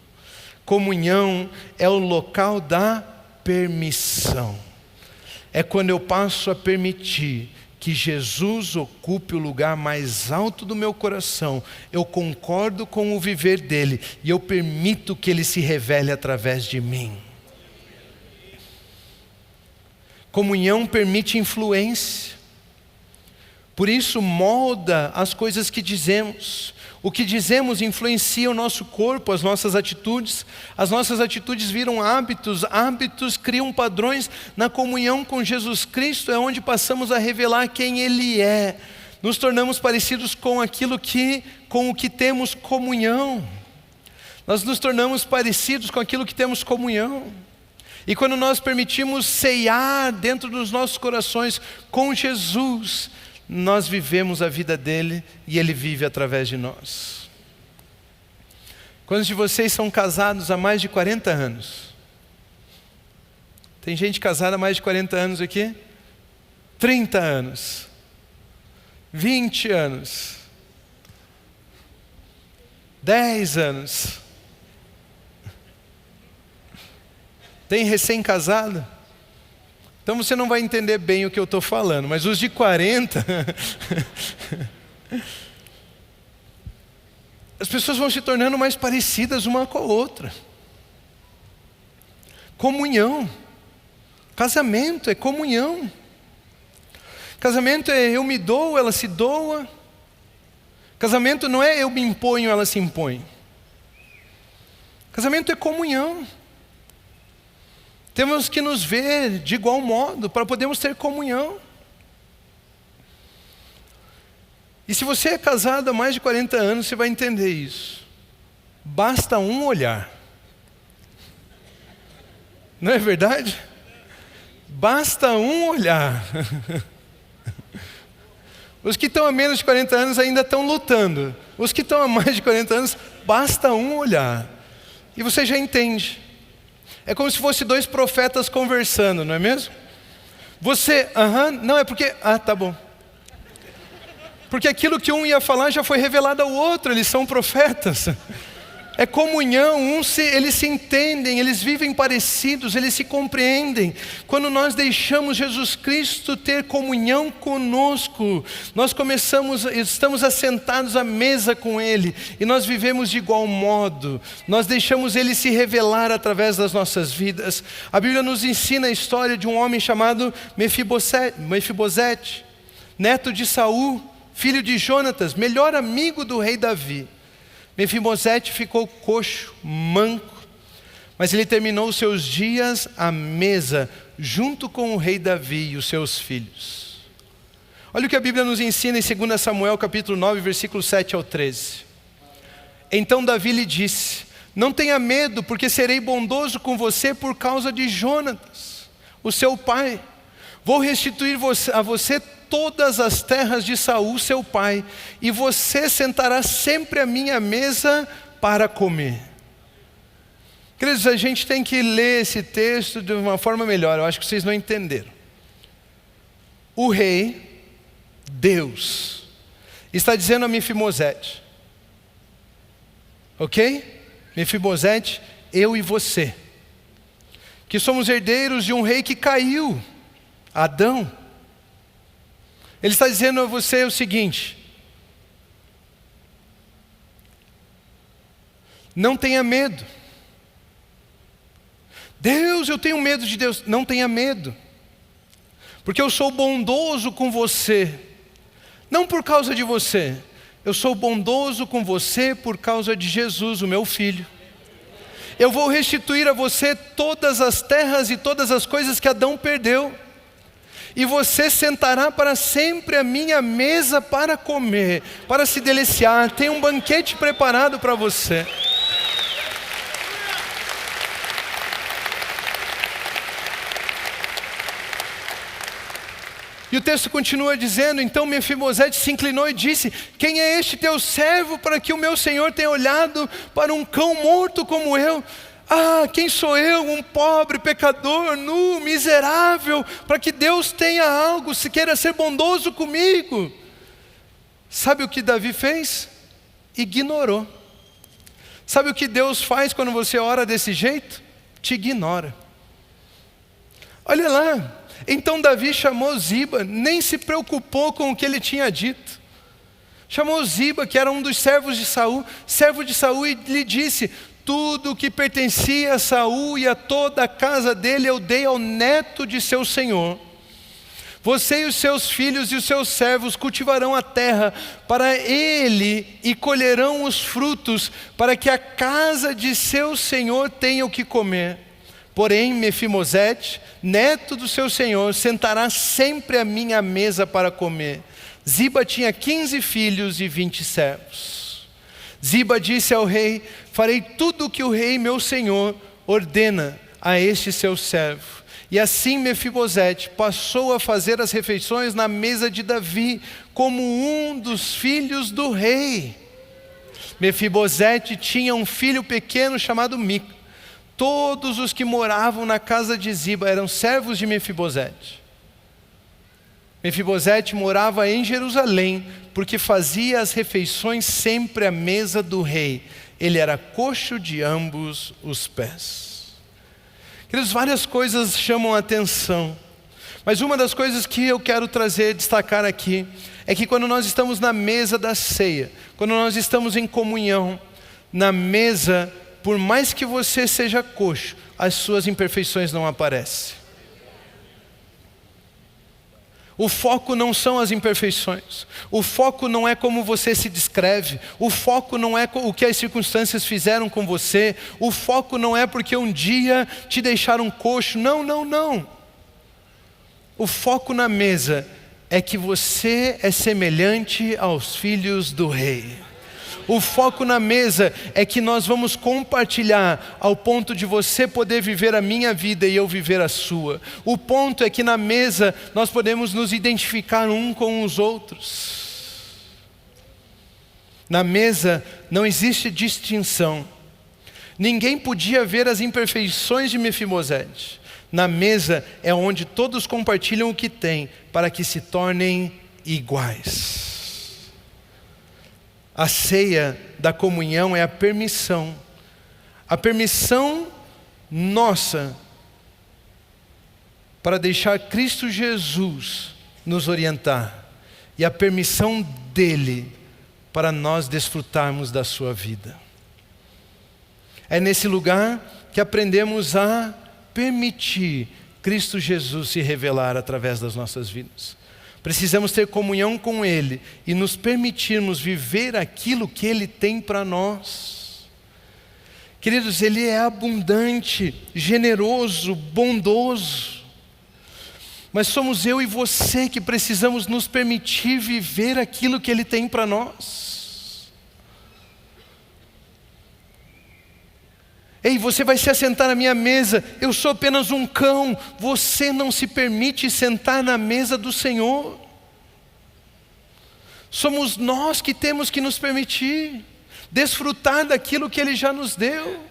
Comunhão é o local da permissão. É quando eu passo a permitir que Jesus ocupe o lugar mais alto do meu coração. Eu concordo com o viver dEle e eu permito que Ele se revele através de mim. Comunhão permite influência. Por isso molda as coisas que dizemos. O que dizemos influencia o nosso corpo, as nossas atitudes. As nossas atitudes viram hábitos, hábitos criam padrões. Na comunhão com Jesus Cristo é onde passamos a revelar quem Ele é. Nos tornamos parecidos com o que temos comunhão. Nós nos tornamos parecidos com aquilo que temos comunhão. E quando nós permitimos ceiar dentro dos nossos corações com Jesus, nós vivemos a vida dEle e Ele vive através de nós. Quantos de vocês são casados há mais de 40 anos? Tem gente casada há mais de 40 anos aqui? 30 anos. 20 anos. 10 anos. Tem recém-casado? Então você não vai entender bem o que eu estou falando, mas os de 40, as pessoas vão se tornando mais parecidas uma com a outra. Comunhão. Casamento é comunhão. Casamento é eu me dou, ela se doa. Casamento não é eu me imponho, ela se impõe. Casamento é comunhão. Temos que nos ver de igual modo para podermos ter comunhão. E se você é casado há mais de 40 anos, você vai entender isso. Basta um olhar. Não é verdade? Basta um olhar. Os que estão há menos de 40 anos ainda estão lutando. Os que estão há mais de 40 anos, basta um olhar. E você já entende. É como se fosse dois profetas conversando, não é mesmo? Você, não é porque, tá bom. Porque aquilo que um ia falar já foi revelado ao outro, eles são profetas. É comunhão, eles se entendem, eles vivem parecidos, eles se compreendem. Quando nós deixamos Jesus Cristo ter comunhão conosco, nós estamos assentados à mesa com Ele, e nós vivemos de igual modo, nós deixamos Ele se revelar através das nossas vidas. A Bíblia nos ensina a história de um homem chamado Mefibosete, neto de Saul, filho de Jonatas, melhor amigo do rei Davi. Mefibosete ficou coxo, manco, mas ele terminou os seus dias à mesa, junto com o rei Davi e os seus filhos. Olha o que a Bíblia nos ensina em 2 Samuel capítulo 9, versículos 7 ao 13. Então Davi lhe disse: não tenha medo, porque serei bondoso com você por causa de Jonatas, o seu pai. Vou restituir a você todas as terras de Saul, seu pai, e você sentará sempre à minha mesa para comer. Queridos, a gente tem que ler esse texto de uma forma melhor, eu acho que vocês não entenderam. o rei, Deus, está dizendo a Mefibosete, ok? Mefibosete, eu e você, que somos herdeiros de um rei que caiu, Adão. Ele está dizendo a você o seguinte: não tenha medo. Deus, eu tenho medo de Deus. Não tenha medo, porque eu sou bondoso com você, não por causa de você, eu sou bondoso com você por causa de Jesus, o meu filho. Eu vou restituir a você todas as terras e todas as coisas que Adão perdeu, e você sentará para sempre à minha mesa para comer, para se deliciar. Tem um banquete preparado para você. E o texto continua dizendo: então Mefibosete se inclinou e disse: quem é este teu servo para que o meu senhor tenha olhado para um cão morto como eu? Ah, quem sou eu, um pobre pecador, nu, miserável, para que Deus tenha algo, se queira ser bondoso comigo? Sabe o que Davi fez? Ignorou. Sabe o que Deus faz quando você ora desse jeito? Te ignora. Olha lá. Então Davi chamou Ziba, nem se preocupou com o que ele tinha dito. Chamou Ziba, que era um dos servos de Saul, e lhe disse: tudo o que pertencia a Saul e a toda a casa dele eu dei ao neto de seu senhor. Você e os seus filhos e os seus servos cultivarão a terra para ele e colherão os frutos, para que a casa de seu senhor tenha o que comer. Porém, Mefibosete, neto do seu senhor, sentará sempre à minha mesa para comer. Ziba tinha 15 filhos e 20 servos. Ziba disse ao rei: farei tudo o que o rei meu senhor ordena a este seu servo. E assim Mefibosete passou a fazer as refeições na mesa de Davi, como um dos filhos do rei. Mefibosete tinha um filho pequeno chamado Mica. Todos os que moravam na casa de Ziba eram servos de Mefibosete. Mefibosete morava em Jerusalém, porque fazia as refeições sempre à mesa do rei. Ele era coxo de ambos os pés. Queridos, várias coisas chamam a atenção, mas uma das coisas que eu quero destacar aqui, é que quando nós estamos na mesa da ceia, quando nós estamos em comunhão, na mesa, por mais que você seja coxo, as suas imperfeições não aparecem. O foco não são as imperfeições. O foco não é como você se descreve. O foco não é o que as circunstâncias fizeram com você. O foco não é porque um dia te deixaram coxo. Não, não, não. O foco na mesa é que você é semelhante aos filhos do rei. O foco na mesa é que nós vamos compartilhar ao ponto de você poder viver a minha vida e eu viver a sua. O ponto é que na mesa nós podemos nos identificar um com os outros. Na mesa não existe distinção. Ninguém podia ver as imperfeições de Mefibosete. Na mesa é onde todos compartilham o que têm para que se tornem iguais. A ceia da comunhão é a permissão nossa para deixar Cristo Jesus nos orientar, e a permissão dele para nós desfrutarmos da sua vida. É nesse lugar que aprendemos a permitir Cristo Jesus se revelar através das nossas vidas. Precisamos ter comunhão com Ele e nos permitirmos viver aquilo que Ele tem para nós. Queridos, Ele é abundante, generoso, bondoso. Mas somos eu e você que precisamos nos permitir viver aquilo que Ele tem para nós. Ei, você vai se assentar na minha mesa, eu sou apenas um cão. Você não se permite sentar na mesa do Senhor. Somos nós que temos que nos permitir desfrutar daquilo que Ele já nos deu,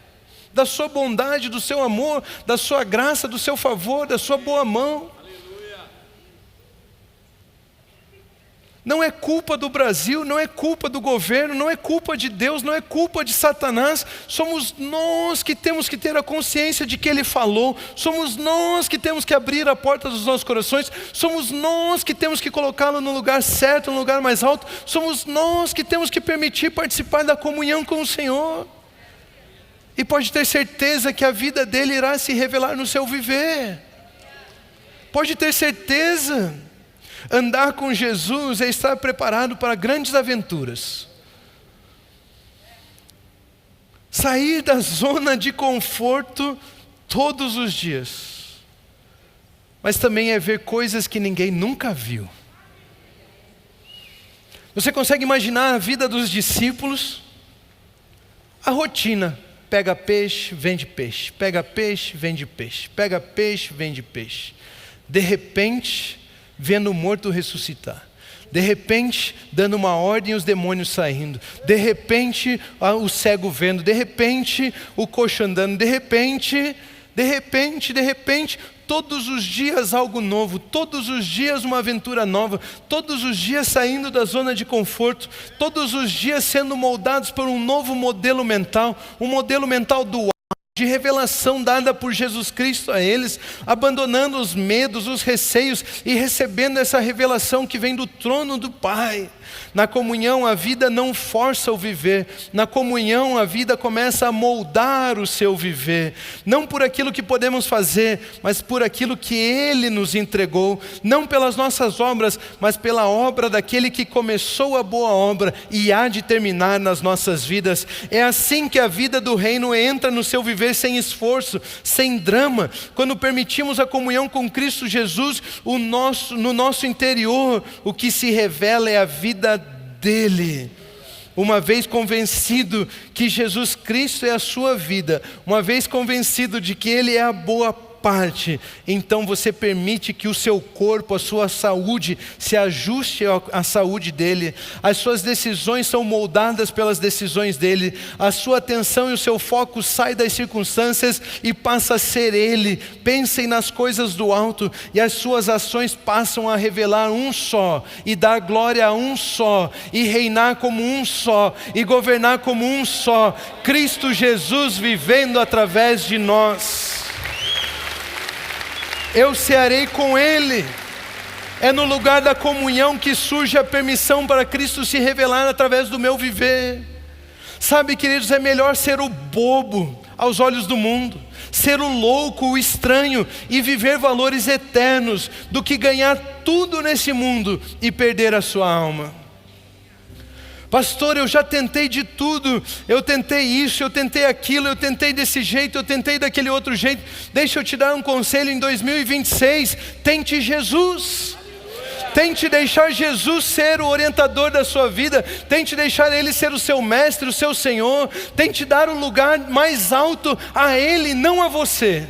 da sua bondade, do seu amor, da sua graça, do seu favor, da sua boa mão. Não é culpa do Brasil, não é culpa do governo, não é culpa de Deus, não é culpa de Satanás. Somos nós que temos que ter a consciência de que Ele falou. Somos nós que temos que abrir a porta dos nossos corações. Somos nós que temos que colocá-lo no lugar certo, no lugar mais alto. Somos nós que temos que permitir participar da comunhão com o Senhor. E pode ter certeza que a vida dele irá se revelar no seu viver. Pode ter certeza. Andar com Jesus é estar preparado para grandes aventuras. Sair da zona de conforto todos os dias. Mas também é ver coisas que ninguém nunca viu. Você consegue imaginar a vida dos discípulos? A rotina. Pega peixe, vende peixe. Pega peixe, vende peixe. Pega peixe, vende peixe. De repente, vendo o morto ressuscitar. De repente, dando uma ordem, os demônios saindo. De repente, o cego vendo. De repente, o coxo andando. De repente, todos os dias algo novo. Todos os dias uma aventura nova. Todos os dias saindo da zona de conforto. Todos os dias sendo moldados por um novo modelo mental. Um modelo mental dual, de revelação dada por Jesus Cristo a eles, abandonando os medos, os receios e recebendo essa revelação que vem do trono do Pai. Na comunhão a vida não força o viver, na comunhão a vida começa a moldar o seu viver, não por aquilo que podemos fazer, mas por aquilo que Ele nos entregou, não pelas nossas obras, mas pela obra daquele que começou a boa obra e há de terminar nas nossas vidas. É assim que a vida do reino entra no seu viver sem esforço, sem drama, quando permitimos a comunhão com Cristo Jesus, no nosso interior, o que se revela é a vida dele. Uma vez convencido que Jesus Cristo é a sua vida, uma vez convencido de que Ele é a boa parte, então você permite que o seu corpo, a sua saúde se ajuste à saúde dele. As suas decisões são moldadas pelas decisões dele. A sua atenção e o seu foco saem das circunstâncias e passa a ser ele. Pensem nas coisas do alto e as suas ações passam a revelar um só e dar glória a um só e reinar como um só e governar como um só, Cristo Jesus vivendo através de nós. Eu cearei com Ele. É no lugar da comunhão que surge a permissão para Cristo se revelar através do meu viver. Sabe, queridos, é melhor ser o bobo aos olhos do mundo, ser o louco, o estranho e viver valores eternos, do que ganhar tudo nesse mundo e perder a sua alma. Pastor, eu já tentei de tudo, eu tentei isso, eu tentei aquilo, eu tentei desse jeito, eu tentei daquele outro jeito. Deixa eu te dar um conselho em 2026, tente Jesus. Tente deixar Jesus ser o orientador da sua vida, tente deixar Ele ser o seu mestre, o seu Senhor, tente dar o lugar mais alto a Ele, não a você.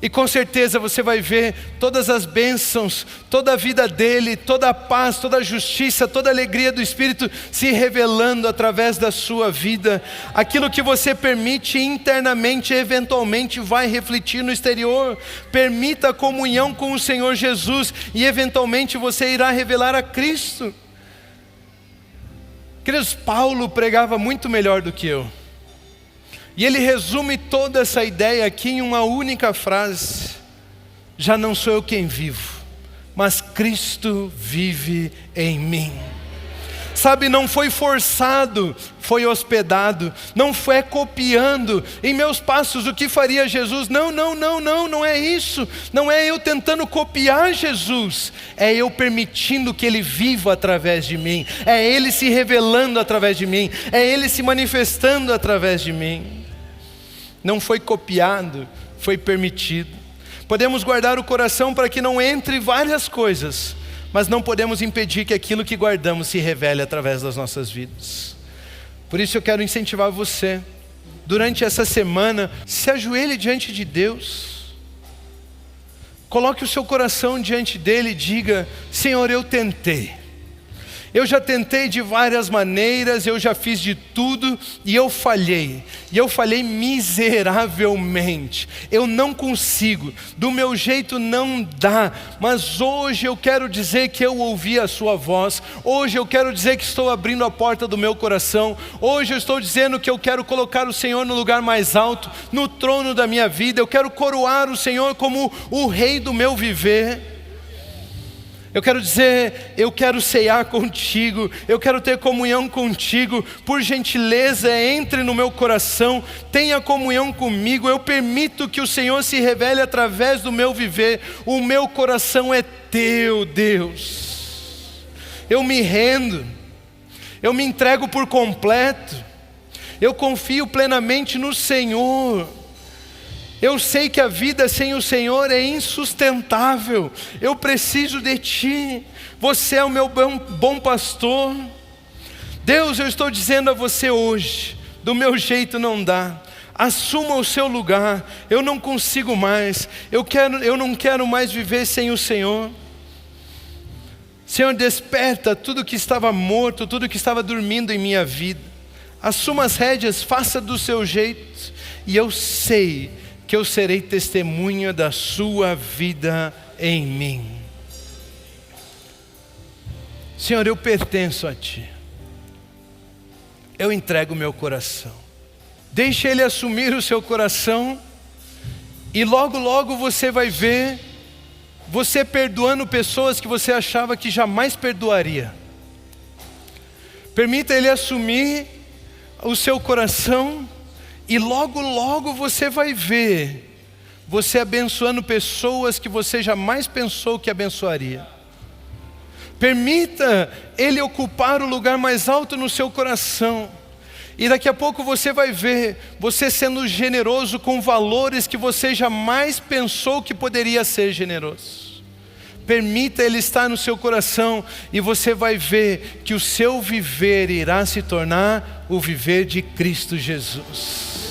E com certeza você vai ver todas as bênçãos, toda a vida dele, toda a paz, toda a justiça, toda a alegria do Espírito se revelando através da sua vida. Aquilo que você permite internamente, eventualmente vai refletir no exterior. Permita a comunhão com o Senhor Jesus e eventualmente você irá revelar a Cristo. Queridos, Paulo pregava muito melhor do que eu. E ele resume toda essa ideia aqui em uma única frase: já não sou eu quem vivo, mas Cristo vive em mim. Sabe, não foi forçado, foi hospedado. Não foi copiando em meus passos o que faria Jesus. Não é isso. Não é eu tentando copiar Jesus. É eu permitindo que Ele viva através de mim. É Ele se revelando através de mim. É Ele se manifestando através de mim. Não foi copiado, foi permitido. Podemos guardar o coração para que não entre várias coisas, mas não podemos impedir que aquilo que guardamos se revele através das nossas vidas. Por isso eu quero incentivar você, durante essa semana, se ajoelhe diante de Deus. Coloque o seu coração diante dele e diga: Senhor, eu tentei. Eu já tentei de várias maneiras, eu já fiz de tudo e eu falhei. E eu falhei miseravelmente. Eu não consigo, do meu jeito não dá. Mas hoje eu quero dizer que eu ouvi a sua voz. Hoje eu quero dizer que estou abrindo a porta do meu coração. Hoje eu estou dizendo que eu quero colocar o Senhor no lugar mais alto, no trono da minha vida. Eu quero coroar o Senhor como o rei do meu viver. Eu quero dizer, eu quero ceiar contigo, eu quero ter comunhão contigo. Por gentileza, entre no meu coração, tenha comunhão comigo. Eu permito que o Senhor se revele através do meu viver. O meu coração é teu, Deus. Eu me rendo, eu me entrego por completo, eu confio plenamente no Senhor. Eu sei que a vida sem o Senhor é insustentável. Eu preciso de Ti. Você é o meu bom pastor. Deus, eu estou dizendo a você hoje, do meu jeito não dá. Assuma o seu lugar. Eu não consigo mais. Eu não quero mais viver sem o Senhor. Senhor, desperta tudo que estava morto, tudo que estava dormindo em minha vida. Assuma as rédeas, faça do seu jeito. E eu sei que eu serei testemunha da sua vida em mim. Senhor, eu pertenço a Ti. Eu entrego o meu coração. Deixe Ele assumir o seu coração e logo, logo você vai ver você perdoando pessoas que você achava que jamais perdoaria. Permita Ele assumir o seu coração e logo, logo você vai ver você abençoando pessoas que você jamais pensou que abençoaria. Permita Ele ocupar o lugar mais alto no seu coração. E daqui a pouco você vai ver você sendo generoso com valores que você jamais pensou que poderia ser generoso. Permita Ele estar no seu coração e você vai ver que o seu viver irá se tornar o viver de Cristo Jesus.